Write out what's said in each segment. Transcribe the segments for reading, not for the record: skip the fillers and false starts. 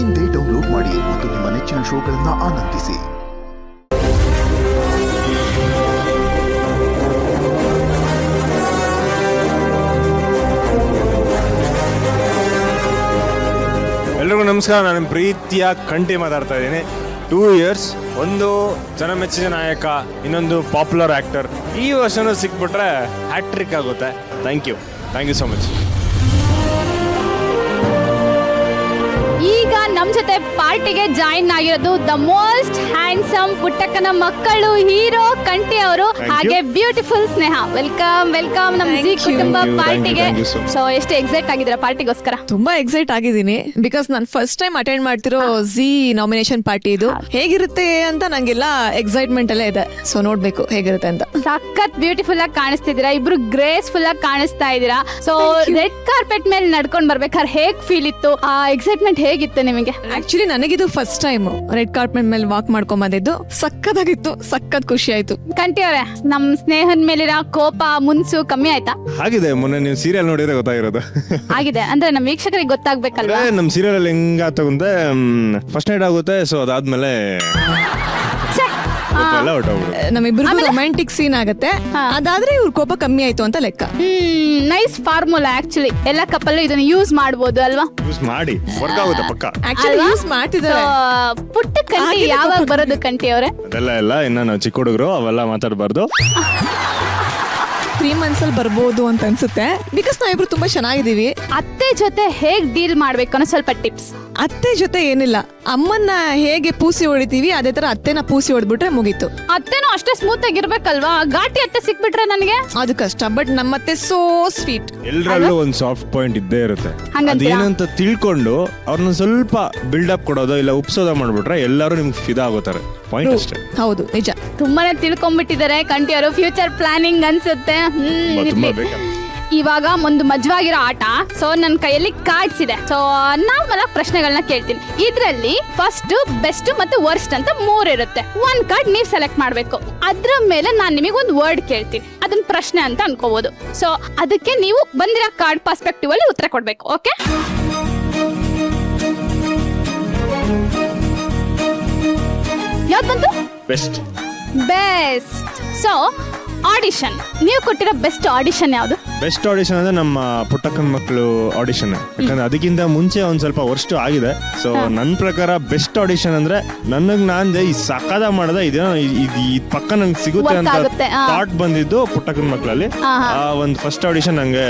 ಇಂದೇ ಡೌನ್ಲೋಡ್ ಮಾಡಿ ಮತ್ತು ನಿಮ್ಮ ನೆಚ್ಚಿನ ಶೋಗಳನ್ನು ಆನಂದಿಸಿ. ಎಲ್ರಿಗೂ ನಮಸ್ಕಾರ. ನಾನು ಪ್ರೀತಿಯ ಕಂಠಿ ಮಾತಾಡ್ತಾ ಇದ್ದೀನಿ. 2 years, ಒಂದು ಜನಮೆಚ್ಚಿನ ನಾಯಕ, ಇನ್ನೊಂದು ಪಾಪ್ಯುಲರ್ ಆ್ಯಕ್ಟರ್. ಈ ವರ್ಷನೂ ಸಿಕ್ಬಿಟ್ರೆ ಹ್ಯಾಟ್ರಿಕ್ ಆಗುತ್ತೆ. Thank you so much. ಈಗ ನಮ್ಮ ಜೊತೆ ಪಾರ್ಟಿಗೆ ಜಾಯಿನ್ ಆಗಿರೋದು ದ ಮೋಸ್ಟ್ ಹ್ಯಾಂಡ್ಸಮ್ ಪುಟ್ಟಕ್ಕನ ಮಕ್ಕಳು ಹೀರೋ ಕಂಠಿ ಅವರು, ಹಾಗೆ ಬ್ಯೂಟಿಫುಲ್ ಸ್ನೇಹ. ವೆಲ್ಕಮ್ ನಮ್ಮ ಜಿ ಕುಟುಂಬ ಪಾರ್ಟಿಗೆ. ಸೊ ಎಷ್ಟು ಎಕ್ಸೈಟ್ ಆಗಿದ್ದೀರಾ ಪಾರ್ಟಿಗೋಸ್ಕರ? ತುಂಬಾ ಎಕ್ಸೈಟ್ ಆಗಿದ್ದೀನಿ, ಬಿಕಾಸ್ ನಾನು ಫಸ್ಟ್ ಟೈಮ್ ಅಟೆಂಡ್ ಮಾಡ್ತಿರೋ ಜಿ ನಾಮಿನೇಷನ್ ಪಾರ್ಟಿ ಇದು. ಹೇಗಿರುತ್ತೆ ಅಂತ ನಂಗೆಲ್ಲ ಎಕ್ಸೈಟ್ಮೆಂಟ್ ಎಲ್ಲ ಇದೆ. ಸೊ ನೋಡ್ಬೇಕು ಹೇಗಿರುತ್ತೆ ಅಂತ. ಸಖತ್ ಬ್ಯೂಟಿಫುಲ್ ಆಗಿ ಕಾಣಿಸ್ತಿದ್ದೀರಾ, ಇಬ್ರು ಗ್ರೇಸ್ಫುಲ್ ಆಗಿ ಕಾಣಿಸ್ತಾ ಇದ್ದೀರಾ. ಸೊ ರೆಡ್ ಕಾರ್ಪೆಟ್ ಮೇಲೆ ನಡ್ಕೊಂಡ್ ಬರ್ಬೇಕಾದ್ರೆ ಹೇಗ್ ಫೀಲ್ ಇತ್ತು? ಆ ಎಕ್ಸೈಟ್ಮೆಂಟ್ ಹೇಗಿತ್ತು ನಿಮಗೆ? ಆಕ್ಚುಲಿ ನನಗಿದು ಫಸ್ಟ್ ಟೈಮ್ ರೆಡ್ ಕಾರ್ಪೆಟ್ ಮೇಲೆ ವಾಕ್ ಮಾಡ್ಕೊಂಡ್ ಬಂದಿದ್ದು. ಸಕ್ಕತ್ತಾಗಿತ್ತು, ಸಖತ್ ಖುಷಿ ಆಯ್ತು. ಕಂಠಿ ಅವರೇ, ನಮ್ ಸ್ನೇಹದ ಮೇಲಿರೋ ಕೋಪ ಮುನ್ಸು ಕಮ್ಮಿ ಆಯ್ತಾ? ಆಗಿದೆ, ಮೊನ್ನೆ ನೀವು ಸೀರಿಯಲ್ ನೋಡಿದ್ರೆ ಗೊತ್ತಾಗಿರೋದು. ಆಗಿದೆ ಅಂದ್ರೆ ನಮ್ಮ ವೀಕ್ಷಕರಿಗೆ ಗೊತ್ತಾಗ್ಬೇಕಲ್ವಾ? ನಮ್ಮ ಸೀರಿಯಲ್ ಅಲ್ಲಿ ಹೆಂಗಾತ ಅಂದ್ರೆ ಫಸ್ಟ್ ನೈಟ್ ಆಗುತ್ತೆ. ಸೊ ಅದಾದ್ಮೇಲೆ ನಮ್ಮಿಬ್ರಿಗೂ ರೊಮ್ಯಾಂಟಿಕ್ ಸೀನ್ ಆಗತ್ತೆ. ಅದಾದ್ರೆ ಇವ್ರ ಕೋಪ ಕಮ್ಮಿ ಆಯ್ತು ಅಂತ ಲೆಕ್ಕ. Nice formula. ಆಕ್ಚುಲಿ ಎಲ್ಲ ಕಪಲ್ ಇದನ್ನ ಯೂಸ್ ಮಾಡಬಹುದು ಅಲ್ವಾ? ಯೂಸ್ ಮಾಡಿ ವರ್ಕ್ ಆಗುತ್ತೆ ಪಕ್ಕ. ಆಕ್ಚುಲಿ ಯೂಸ್ ಮಾಡ್ತಿದ್ದಾರೆ. ಪುಟ್ಟ ಕಂಠಿ ಯಾವಾಗ ಬರೋದು ಕಂಠಿ ಅವರೇ? ಅದೆಲ್ಲ ಎಲ್ಲ ಇನ್ನ ನಾವು ಚಿಕ್ಕ ಹುಡುಗರು, ಅವೆಲ್ಲ ಮಾತಾಡಬಾರ್ದು. 3 months ಅಲ್ಲಿ ಬರ್ಬೋದು ಅಂತ ಅನ್ಸುತ್ತೆ, ಬಿಕಾಸ್ ನಾವಿಬ್ರು ತುಂಬಾ ಚೆನ್ನಾಗಿದೀವಿ. ಅತ್ತೆ ಜೊತೆ ಹೇಗ್ ಡೀಲ್ ಮಾಡ್ಬೇಕು ಅನ್ನೋ ಸ್ವಲ್ಪ ಟಿಪ್ಸ್. ಅತ್ತೆ ಜೊತೆ ಏನಿಲ್ಲ, ಅಮ್ಮನ್ನ ಹೇಗೆ ಪೂಸಿ ಹೊಡಿತೀವಿ ಅದೇ ತರ ಅತ್ತೆನ ಪೂಸಿ ಹೊಡ್ಬಿಟ್ರೆ ಮುಗೀತು. ಅತ್ತೆನೂ ಅಷ್ಟೇ ಸ್ಮೂತ್ ಆಗಿರ್ಬೇಕಲ್ವಾ? ಘಾಟಿ ಅತ್ತೆ ಸಿಕ್ಬಿಟ್ರೆ ನನಗೆ ಅದು ಕಷ್ಟ. ಬಟ್ ನಮ್ಮತ್ತೆ ಸೋ ಸ್ವೀಟ್. ಎಲ್ಲರಲ್ಲೂ ಒಂದು ಸಾಫ್ಟ್ ಪಾಯಿಂಟ್ ಇದ್ದೇ ಇರುತ್ತೆ. ಹಂಗಂತೀರಾ? ಅದೇನಂತ ತಿಳ್ಕೊಂಡು ಅವ್ರನ್ನ ಸ್ವಲ್ಪ ಬಿಲ್ಡಪ್ ಕೊಡೋದು ಇಲ್ಲ ಉಪ್ಸೋದ ಮಾಡ್ಬಿಟ್ರೆ ಎಲ್ಲರೂ ನಿಮ್ಗೆ ಫಿದಾ ಆಗೋತಾರೆ. ಪಾಯಿಂಟ್ ಅಷ್ಟೇ. ಹೌದು, ನಿಜ. ತುಂಬಾನೇ ತಿಳ್ಕೊಂಡ್ಬಿಟ್ಟಿದ್ದಾರೆ ಕಂಠಿ ಅವರು. ಫ್ಯೂಚರ್ ಪ್ಲಾನಿಂಗ್ ಅನ್ಸುತ್ತೆ. ತುಂಬಾ ಬೇಕಾ? ಇವಾಗ ಒಂದು ಮಜವಾಗಿರೋ ಆಟ. ಸೊ ನನ್ನ ಕೈಯಲ್ಲಿ ಕಾರ್ಡ್ಸ್ ಇದೆ. ಸೊ ನಾರ್ಮಲ್ ಆಗಿ ಪ್ರಶ್ನೆಗಳನ್ನ ಕೇಳ್ತೀನಿ. ಇದ್ರಲ್ಲಿ ಫಸ್ಟ್, ಬೆಸ್ಟ್ ಮತ್ತು ವರ್ಸ್ಟ್ ಅಂತ 3 ಇರುತ್ತೆ. 1 ಕಾರ್ಡ್ ನೀವು ಸೆಲೆಕ್ಟ್ ಮಾಡ್ಬೇಕು. ಅದ್ರ ಮೇಲೆ ನಾನು ನಿಮಗೆ ಒಂದು ವರ್ಡ್ ಕೇಳ್ತೀನಿ, ಅದನ್ನ ಪ್ರಶ್ನೆ ಅಂತ ಅನ್ಕೋಬಹುದು. ಸೊ ಅದಕ್ಕೆ ನೀವು ಬಂದಿರೋ ಕಾರ್ಡ್ ಪರ್ಸ್ಪೆಕ್ಟಿವ್ ಅಲ್ಲಿ ಉತ್ತರ ಕೊಡ್ಬೇಕು. ಓಕೆ? ಯಾವ್ದು ಬಂತು? ಬೆಸ್ಟ್. ಸೊ ಆಡಿಷನ್, ನೀವು ಕೊಟ್ಟಿರೋ ಬೆಸ್ಟ್ ಆಡಿಷನ್ ಯಾವುದು? ಬೆಸ್ಟ್ ಆಡಿಷನ್ ಅಂದ್ರೆ ನಮ್ಮ ಪುಟ್ಟಕ್ಕನ ಮಕ್ಕಳು ಆಡಿಷನ್. ಯಾಕಂದ್ರೆ ಅದಕ್ಕಿಂತ ಮುಂಚೆ ಒಂದ್ ಸ್ವಲ್ಪ ವರ್ಷ ಆಗಿದೆ. ಸೊ ನನ್ನ ಪ್ರಕಾರ ಬೆಸ್ಟ್ ಆಡಿಷನ್ ಅಂದ್ರೆ ನನಗ್ ನಾನ್ ಈ ಸಕಾದ ಮಾಡದ ಇದೇನೋ ಈ ಪಕ್ಕ ನಂಗೆ ಸಿಗುತ್ತೆ ಅಂತ ಥಾಟ್ ಬಂದಿದ್ದು ಪುಟ್ಟಕ್ಕನ ಮಕ್ಕಳಲ್ಲಿ. ಒಂದು ಫಸ್ಟ್ ಆಡಿಷನ್ ನಂಗೆ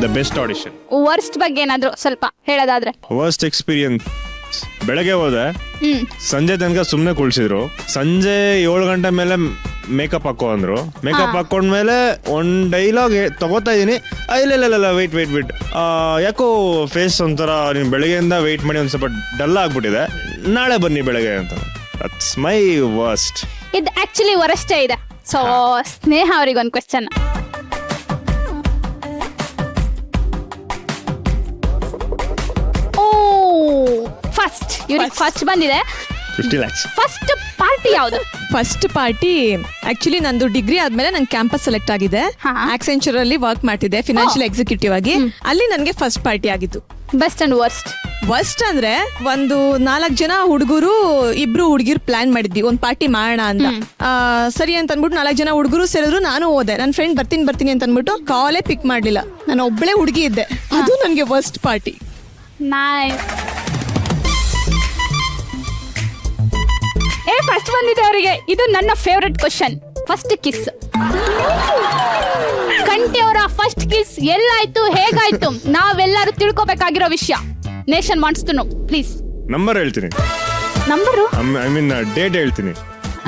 ದ ಬೆಸ್ಟ್ ಆಡಿಷನ್. ವರ್ಸ್ಟ್ ಬಗ್ಗೆ ಏನಾದ್ರು ಸ್ವಲ್ಪ ಹೇಳೋದಾದ್ರೆ? ವರ್ಸ್ಟ್ ಎಕ್ಸ್ಪೀರಿಯನ್ಸ್, ಬೆಳಗ್ಗೆ ಹೋದೆ, ಸಂಜೆ ತನಕ ಸುಮ್ನೆ ಕುಳ್ಸಿದ್ರು. ಸಂಜೆ 7 ಗಂಟೆ ಮೇಲೆ ಮೇಕಪ್ ಹಾಕೋ ಅಂದ್ರು. ಮೇಕಪ್ ಹಾಕೊಂಡ್ಮೇಲೆ ಒಂದ್ ಡೈಲಾಗ್ ತಗೋತಾ ಇದೀನಿ. ಇಲ್ಲ ವೇಟ್ ಯಾಕೋ ಫೇಸ್ ಒಂಥರ ನೀನ್ ಬೆಳಗ್ಗೆಯಿಂದ ವೇಟ್ ಮಾಡಿ ಒಂದ್ ಸ್ವಲ್ಪ ಡಲ್ ಆಗ್ಬಿಟ್ಟಿದೆ, ನಾಳೆ ಬನ್ನಿ ಬೆಳಗ್ಗೆ ಅಂತ. That's my worst. ಇದು ಆಕ್ಚುಲಿ ವರಷ್ಟೇ ಇದೆ. ಸೊ ಸ್ನೇಹ ಅವರಿಗೆ ಒಂದು ಕ್ವೆಶ್ಚನ್. ಫಸ್ಟ್ ಬಂದಿದೆ 50 lakhs. ಫಸ್ಟ್ ಪಾರ್ಟಿ ಯಾವುದು? ಫಸ್ಟ್ ಪಾರ್ಟಿ ಆಕ್ಚುಲಿ ನಂದು ಡಿಗ್ರಿ ಆದ್ಮೇಲೆ ನಂಗೆ ಕ್ಯಾಂಪಸ್ ಸೆಲೆಕ್ಟ್ ಆಗಿದೆ. ಆಕ್ಸೆಂಚರ್ ಅಲ್ಲಿ ವರ್ಕ್ ಮಾಡ್ತಿದ್ದೆ ಫಿನಾನ್ಷಿಯಲ್ ಎಕ್ಸಿಕ್ಯೂಟಿವ್ ಆಗಿ. ಅಲ್ಲಿ ನನಗೆ ಫಸ್ಟ್ ಪಾರ್ಟಿ ಆಗಿತ್ತು. Best and worst? ವರ್ಸ್ಟ್ ಅಂದ್ರೆ ಒಂದು 4 ಜನ ಹುಡುಗರು 2 ಹುಡುಗಿರು ಪ್ಲಾನ್ ಮಾಡಿದ್ವಿ ಒಂದ್ ಪಾರ್ಟಿ ಮಾಡೋಣ ಅಂತ. ಸರಿ ಅಂತ ಅನ್ಬಿಟ್ಟು 4 ಜನ ಹುಡುಗರು ಸೇರಿದ್ರು. ನಾನು ಹೋದೆ, ನನ್ನ ಫ್ರೆಂಡ್ ಬರ್ತೀನಿ ಅಂತ ಅನ್ಬಿಟ್ಟು ಕಾಲೇ ಪಿಕ್ ಮಾಡ್ಲಿಲ್ಲ. ನಾನು ಒಬ್ಳೆ ಹುಡುಗಿ ಇದ್ದೆ. ಅದು ನನಗೆ ವರ್ಸ್ಟ್ ಪಾರ್ಟಿ. ಫಸ್ಟ್ ಬಂದಿದೆ ಅವರಿಗೆ. ಇದು ನನ್ನ favourite question. First kiss. Kanthi ಅವರ ಫಸ್ಟ್ ಕಿಸ್ ಎಲ್ಲಾಯ್ತು, ಹೇಗಾಯ್ತು? ನಾವೆಲ್ಲರೂ ತಿಳ್ಕೊಬೇಕಾಗಿರೋ ವಿಷಯ. Nation wants to know, please. Number ಹೇಳ್ತೀನಿ. ನಂಬರು? ಐ ಮೀನ್ ಡೇಟ್ ಹೇಳ್ತೀನಿ.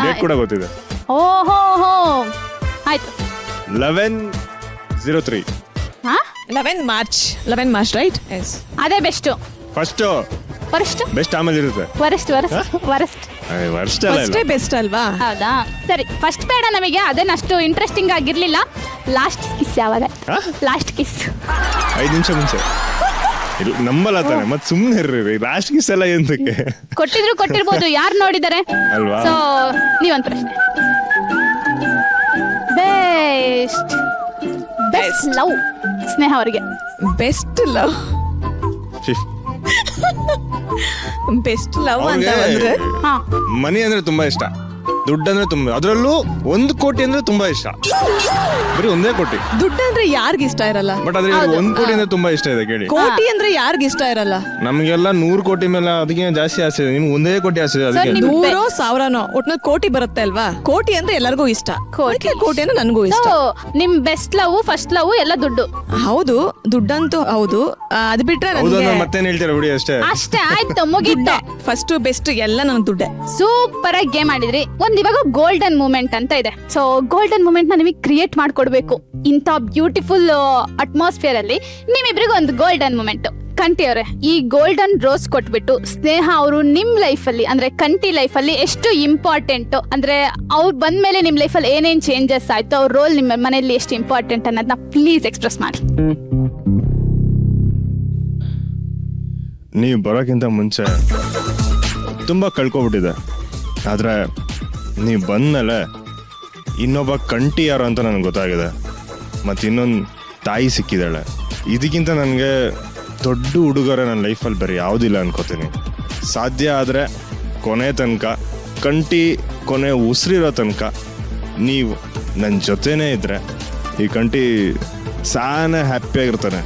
ಡೇಟ್ ಕೂಡ ಗೊತ್ತಿದೆ. ಓಹೋ ಆಯ್ತು. 11/03. 11 ಮಾರ್ಚ್ ರೈಟ್? ಎಸ್. ಅದೇ ಬೆಸ್ಟ್. First worst? ಬೆಸ್ಟ್ ಆಮೇಲೆ ಇರುತ್ತೆ. ವರ್ಸ್ಟ್ ಫಸ್ಟೇ ಬೆಸ್ಟ್ ಅಲ್ವಾ? ಹೌದಾ? ಸರಿ, ಫಸ್ಟ್ ಬೇಡ ನಮಗೆ, ಅದೇನು ಅಷ್ಟು ಇಂಟ್ರೆಸ್ಟಿಂಗ್ ಆಗಿರ್ಲಿಲ್ಲ. ಲಾಸ್ಟ್ ಕಿಸ್ ಯಾವಾಗ? ಲಾಸ್ಟ್ ಕಿಸ್ 5 ನಿಮಿಷ ಮುಂಚೆ. ನಂಬಲತ್ತಾನೆ ಮತ್ತೆ ಸುಮ್ಮನೆ ಇರ್ರಿ. ಲಾಸ್ಟ್ ಕಿಸ್ ಎಲ್ಲ ಎಂತಕ್ಕೆ? ಕೊಟ್ಟಿರ್ಬೋದು, ಯಾರು ನೋಡಿದಾರೆ ಅಲ್ವಾ? ಸೊ ನೀವೊಂದು ಪ್ರಶ್ನೆ. ಬೆಸ್ಟ್ ಲವ್ ಸ್ನೇಹ ಅವರಿಗೆ. ಬೆಸ್ಟ್ ಲವ್ ಬೆಸ್ಟ್ ಲವ್ ಅಂತ ಬಂದ್ರೆ ಹಾ ಮನಿ ಅಂದ್ರೆ ತುಂಬಾ ಇಷ್ಟ, ದುಡ್ಡು ಅಂದ್ರೆ ತುಂಬಾ, ಅದರಲ್ಲೂ 1 ಕೋಟಿ ಅಂದ್ರೆ ತುಂಬಾ ಇಷ್ಟ. ಬರೀ 1 ಕೋಟಿ, ದುಡ್ಡು ಅಂದ್ರೆ ಯಾರಿಗ ಇಷ್ಟ ಇರಲ್ಲ, ಬಟ್ ಆದ್ರೆ 1 ಕೋಟಿ ಅಂದ್ರೆ ತುಂಬಾ ಇಷ್ಟ ಇದೆ ಕೇಳಿ. ಕೋಟಿ ಅಂದ್ರೆ ಯಾರಿಗ ಇಷ್ಟ ಇರಲ್ಲ. ನಮ್ಗೆಲ್ಲ 100 ಕೋಟಿ ಮೇಲೆ ಅದಕ್ಕೆ ಜಾಸ್ತಿ ಆಸೆ ಇದೆ, ನಿಮ್ಗೆ 1 ಕೋಟಿ ಆಸೆ ಇದೆ ಅದಕ್ಕೆ. ನಿಮ್- 100 1,000 ಒಟ್ನಲ್ಲಿ ಕೋಟಿ ಬರುತ್ತೆ ಅಲ್ವಾ. ಕೋಟಿ ಅಂದ್ರೆ ಎಲ್ಲರಿಗೂ ಇಷ್ಟ, ಕೋಟಿ ಅಂದ್ರೆ ನನ್ಗೂ ಇಷ್ಟ. ಸೊ ನಿಮ್ ಬೆಸ್ಟ್ ಲವ್, ಫಸ್ಟ್ ಲವ್ ಎಲ್ಲ ದುಡ್ಡು. ಹೌದು, ದುಡ್ಡಂತೂ ಹೌದು. ಅದ್ ಬಿಟ್ರೆ ಹೌದು ನನಗೆ ಮತ್ತೇನ್ ಹೇಳ್ತೀರಾ ಬಿಡಿ ಅಷ್ಟೇ. ಅಷ್ಟೇ ಆಯ್ತು, ಮುಗೀತು. ಫಸ್ಟ್ ಬೆಸ್ಟ್ ಎಲ್ಲ ನನ್ ದುಡ್ಡೆ. ಸೂಪರ್ ಆಗಿ ಗೇಮ್ ಆಡಿದ್ರಿ. ಒಂದ್ ಇವಾಗ ಗೋಲ್ಡನ್ ಮೂಮೆಂಟ್ ಅಂತ ಇದೆ. ಸೊ ಗೋಲ್ಡನ್ ಮೂಮೆಂಟ್ ನ ನಿಮಗೆ ಕ್ರಿಯೇಟ್ ಮಾಡ್ಕೊಡ್ಬೇಕು. ಇಂಥ ಬ್ಯೂಟಿಫುಲ್ ಅಟ್ಮಾಸ್ಫಿಯರ್ ಅಲ್ಲಿ ನಿಮ್ಮಿಬ್ರಿಗೂ ಒಂದು ಗೋಲ್ಡನ್ ಮೂಮೆಂಟ್. ಕಂಠಿ ಅವರೇ, ಈ ಗೋಲ್ಡನ್ ರೋಸ್ ಕೊಟ್ಬಿಟ್ಟು ಸ್ನೇಹ ಅವರು ನಿಮ್ ಲೈಫ್ ಅಲ್ಲಿ ಅಂದ್ರೆ ಕಂಠಿ ಲೈಫ್ ಅಲ್ಲಿ ಎಷ್ಟು ಇಂಪಾರ್ಟೆಂಟ್, ಅಂದ್ರೆ ಅವ್ರು ಬಂದ್ಮೇಲೆ ನಿಮ್ ಲೈಫ್ ಅಲ್ಲಿ ಏನೇನ್ ಚೇಂಜಸ್ ಆಯ್ತು, ಅವ್ರ ರೋಲ್ ನಿಮ್ಮ ಮನೆಯಲ್ಲಿ ಎಷ್ಟು ಇಂಪಾರ್ಟೆಂಟ್ ಅನ್ನೋದನ್ನ ಪ್ಲೀಸ್ ಎಕ್ಸ್ಪ್ರೆಸ್ ಮಾಡಿ. ನೀವು ಬರೋಕ್ಕಿಂತ ಮುಂಚೆ ತುಂಬ ಕಳ್ಕೊಬಿಟ್ಟಿದೆ, ಆದರೆ ನೀವು ಬಂದಮೇಲೆ ಇನ್ನೊಬ್ಬ ಕಂಠಿ ಯಾರು ಅಂತ ನನಗೆ ಗೊತ್ತಾಗಿದೆ, ಮತ್ತು ಇನ್ನೊಂದು ತಾಯಿ ಸಿಕ್ಕಿದ್ದಾಳೆ. ಇದಕ್ಕಿಂತ ನನಗೆ ದೊಡ್ಡ ಹುಡುಗರ ನನ್ನ ಲೈಫಲ್ಲಿ ಬೇರೆ ಯಾವುದಿಲ್ಲ ಅನ್ಕೋತೀನಿ. ಸಾಧ್ಯ ಆದರೆ ಕೊನೆ ತನಕ, ಕಂಠಿ ಕೊನೆ ಉಸಿರಿರೋ ತನಕ ನೀವು ನನ್ನ ಜೊತೆನೇ ಇದ್ದರೆ ಈ ಕಂಠಿ ಸಾನೇ ಹ್ಯಾಪಿಯಾಗಿರ್ತಾನೆ.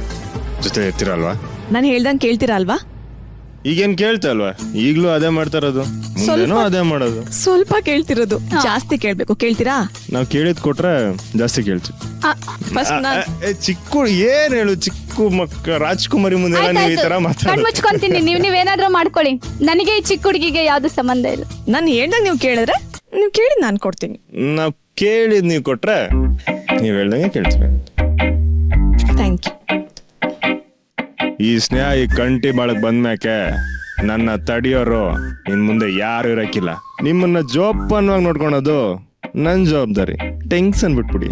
ಜೊತೆ ಇರ್ತೀರಲ್ವಾ? ನಾನು ಹೇಳ್ದಂಗೆ ಕೇಳ್ತೀರಾ ಅಲ್ವಾ? ಈಗೇನ್ ಕೇಳ್ತಾ ಅಲ್ವಾ? ಈಗ್ಲೂ ಅದೇ ಮಾಡ್ತಾ ಇರೋದು, ಮುಂದೇನೋ ಅದೇ ಮಾಡೋದು. ಸ್ವಲ್ಪ ಕೇಳ್ತಿರೋದು, ಜಾಸ್ತಿ ಕೇಳ್ಬೇಕು. ಕೇಳ್ತೀರಾ? ನಾವ್ ಕೇಳಿದ್ ಕೊಟ್ರೆ ಜಾಸ್ತಿ ಕೇಳ್ತೀವಿ. ಫಸ್ಟ್ ಚಿಕ್ಕ ಏನ್ ಹೇಳು, ಚಿಕ್ಕ ಮಕ್ಕ ರಾಜ್ಕುಮಾರಿ ಮುಂದೆ ನೀವು ಈ ತರ ಕಣ್ ಮಾತಾಡೋದು. ಮುಚ್ಕೊಂತೀನಿ, ನೀವೇನಾದ್ರೂ ಮಾಡ್ಕೊಳ್ಳಿ. ನನಗೆ ಈ ಚಿಕ್ಕ ಹುಡುಗಿಗೆ ಯಾವ್ದು ಸಂಬಂಧ ಇಲ್ಲ. ನಾನು ಹೇಳ್ದಂಗೆ ನೀವು ಕೇಳಿದ್ರೆ, ನೀವು ಕೇಳಿದ್ ನಾನು ಕೊಡ್ತೀನಿ. ನಾವ್ ಕೇಳಿದ್ ನೀವ್ ಕೊಟ್ರೆ ನೀವ್ ಹೇಳ್ದಂಗೆ ಕೇಳ್ತೀವಿ. Thank you. ಈ ಸ್ನೇಹ ಈ ಕಂಠಿ ಬಾಳಕ್ ಬಂದ್ಮ್ಯಾಕೆ ನನ್ನ ತಡಿಯೋರು ಇನ್ ಮುಂದೆ ಯಾರು ಇರಕ್ಕಿಲ್ಲ. ನಿಮ್ಮನ್ನ ಜೋಪಾನವಾಗಿ ನೋಡ್ಕೊಳೋದು ನನ್ ಜವಾಬ್ದಾರಿ. ಟೆನ್ಷನ್ ಬಿಟ್ಬಿಡಿ.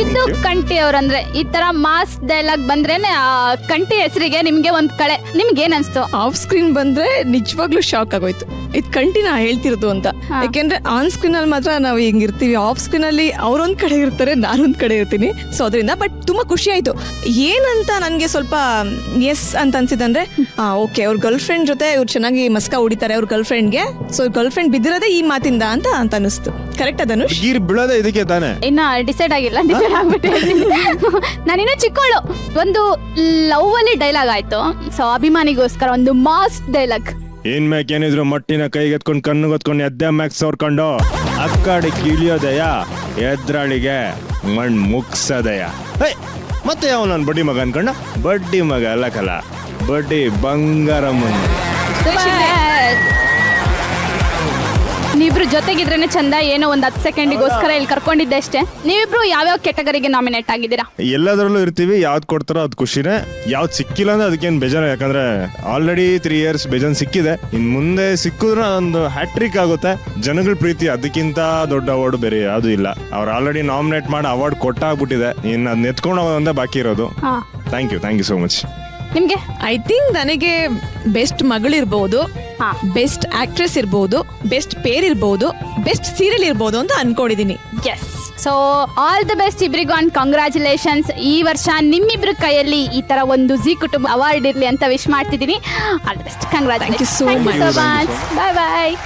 ಇದು ಕಂಠಿ ಅವ್ರಂದ್ರೆ ಈ ತರ ಮಾಸ್ ಡೈಲಾಗ್ ಬಂದ್ರೇನೆ ಆ ಕಂಠಿ ಹೆಸರಿಗೆ ನಿಮ್ಗೆ ಒಂದ್ ಕಳೆ. ನಿಮ್ಗೆ ಏನ್ ಅನ್ಸ್ತು? ಆಫ್ ಸ್ಕ್ರೀನ್ ಬಂದ್ರೆ ನಿಜವಾಗ್ಲೂ ಶಾಕ್ ಆಗೋಯ್ತು. ಇದು ಕಂಟಿನ ಹೇಳ್ತಿರೋದು ಅಂತ. ಯಾಕೆಂದ್ರೆ ಆನ್ ಸ್ಕ್ರೀನ್ ಅಲ್ಲಿ ಮಾತ್ರ ನಾವು ಹಿಂಗಿರ್ತೀವಿ, ಆಫ್ ಸ್ಕ್ರೀನ್ ಅಲ್ಲಿ ಅವ್ರೊಂದ್ ಕಡೆ ಇರ್ತಾರೆ, ನಾನೊಂದ್ ಕಡೆ ಇರ್ತೀನಿ. ಸೊ ಅದರಿಂದ ಬಟ್ ತುಂಬಾ ಖುಷಿ ಆಯ್ತು. ಏನಂತ ನನ್ಗೆ ಸ್ವಲ್ಪ ಎಸ್ ಅಂತ ಅನ್ಸಿದಂದ್ರೆ, ಓಕೆ ಅವ್ರ ಗರ್ಲ್ ಫ್ರೆಂಡ್ ಜೊತೆ ಇವ್ರು ಚೆನ್ನಾಗಿ ಮಸ್ಕ ಹೊಡಿತಾರೆ ಅವ್ರ ಗರ್ಲ್ ಫ್ರೆಂಡ್ಗೆ. ಸೊ ಗರ್ಲ್ ಫ್ರೆಂಡ್ ಬಿದ್ದಿರೋದೇ ಈ ಮಾತಿಂದ ಅಂತ ಅನಿಸ್ತು. ಕರೆಕ್ಟ್ ಧನುಷ್? ಗೀರ್ ಬೀಳೋದೇ ಇದಕ್ಕೆ ತಾನೆ. ಇನ್ನ ಡಿಸೈಡ್ ಆಗಿಲ್ಲ, ಡಿಸೈಡ್ ಆಗ್ಬಿಟ್ಟು ನಾನಿನ್ನ ಚಿಕ್ಕವಳು. ಒಂದು ಲವ್ ಅಲ್ಲಿ ಡೈಲಾಗ್ ಆಯ್ತು, ಸೊ ಅಭಿಮಾನಿಗೋಸ್ಕರ ಒಂದು ಮಾಸ್ ಡೈಲಾಗ್. ಏನ್ ಮ್ಯಾಕೇನಿದ್ರು ಮಟ್ಟಿನ ಕೈಗೆತ್ಕೊಂಡು ಕಣ್ಣುಗೊತ್ಕೊಂಡು ಎದ್ದೆ ಮ್ಯಾಕ್ ಸೋರ್ಕೊಂಡು ಅಕ್ಕಡಿ ಕಿಳಿಯೋದಯ ಎದ್ರಾಳಿಗೆ ಮಣ್ ಮುಗ್ಸದಯ. ಮತ್ತೆ ಯಾವ ನನ್ ಬಡ್ಡಿ ಮಗ ಅನ್ಕೊಂಡ? ಬಡ್ಡಿ ಮಗ ಅಲ್ಲ ಕಲ, ಬಡ್ಡಿ ಬಂಗಾರಮ್ಮನ. ನೀವಿಬ್ರು ಜೊತೆಗಿದ್ರೇನೆ ಚಂದ. ಏನೋ ಒಂದ್ 10 ಸೆಕೆಂಡಿಗೋಸ್ಕರ ಇಲ್ಲಿ ಕರ್ಕೊಂಡಿದ್ದೆ ಅಷ್ಟೇ. ನೀವಿಬ್ರು ಯಾವ್ಯಾವ ಕೆಟಗರಿಗೆ ನಾಮಿನೇಟ್ ಆಗಿದ್ದೀರಾ? ಎಲ್ಲದರಲ್ಲೂ ಇರ್ತೀವಿ. ಯಾವ್ದು ಕೊಡ್ತಾರೋ ಅದ್ ಖುಷಿನೇ. ಯಾವ್ದು ಸಿಕ್ಕಿಲ್ಲ ಅಂದ್ರೆ ಅದಕ್ಕೇನು ಬೇಜಾರು, ಯಾಕಂದ್ರೆ ಆಲ್ರೆಡಿ 3 years ಬೇಜಾನ್ ಸಿಕ್ಕಿದೆ. ಇನ್ ಮುಂದೆ ಸಿಕ್ಕಿದ್ರೆ ಒಂದು ಹ್ಯಾಟ್ರಿಕ್ ಆಗುತ್ತೆ. ಜನಗಳ ಪ್ರೀತಿ ಅದಕ್ಕಿಂತ ದೊಡ್ಡ ಅವಾರ್ಡ್ ಬೇರೆ ಯಾವ್ದು ಇಲ್ಲ. ಅವ್ರು ಆಲ್ರೆಡಿ ನಾಮಿನೇಟ್ ಮಾಡಿ ಅವಾರ್ಡ್ ಕೊಟ್ಟಾಗ್ಬಿಟ್ಟಿದೆ. ಇನ್ನು ಅದ್ ನೆತ್ಕೊಂಡು ಹೋಗೋದಂದ್ರೆ ಬಾಕಿ ಇರೋದು. Thank you so much. ನಿಮ್ಗೆ? ಐ ಥಿಂಕ್ ನನಗೆ ಬೆಸ್ಟ್ ಮಗಳಿರ್ಬೋದು, ಬೆಸ್ಟ್ ಆಕ್ಟ್ರೆಸ್ ಇರ್ಬೋದು, ಬೆಸ್ಟ್ ಪೇರ್ ಇರ್ಬೋದು, ಬೆಸ್ಟ್ ಸೀರಿಯಲ್ ಇರ್ಬೋದು ಅಂತ ಅನ್ಕೊಂಡಿದೀನಿ. Yes, so all the best ಇಬ್ರಿಗೂ ಅಂಡ್ ಕಂಗ್ರಾಚುಲೇಷನ್ಸ್. ಈ ವರ್ಷ ನಿಮ್ಮಿಬ್ರ ಕೈಯಲ್ಲಿ ಈ ತರ ಒಂದು ಜೀ ಕುಟುಂಬ ಅವಾರ್ಡ್ ಇರ್ಲಿ ಅಂತ ವಿಶ್ ಮಾಡ್ತಿದ್ದೀನಿ. All the best, congratulations. Thank you so much. Bye bye.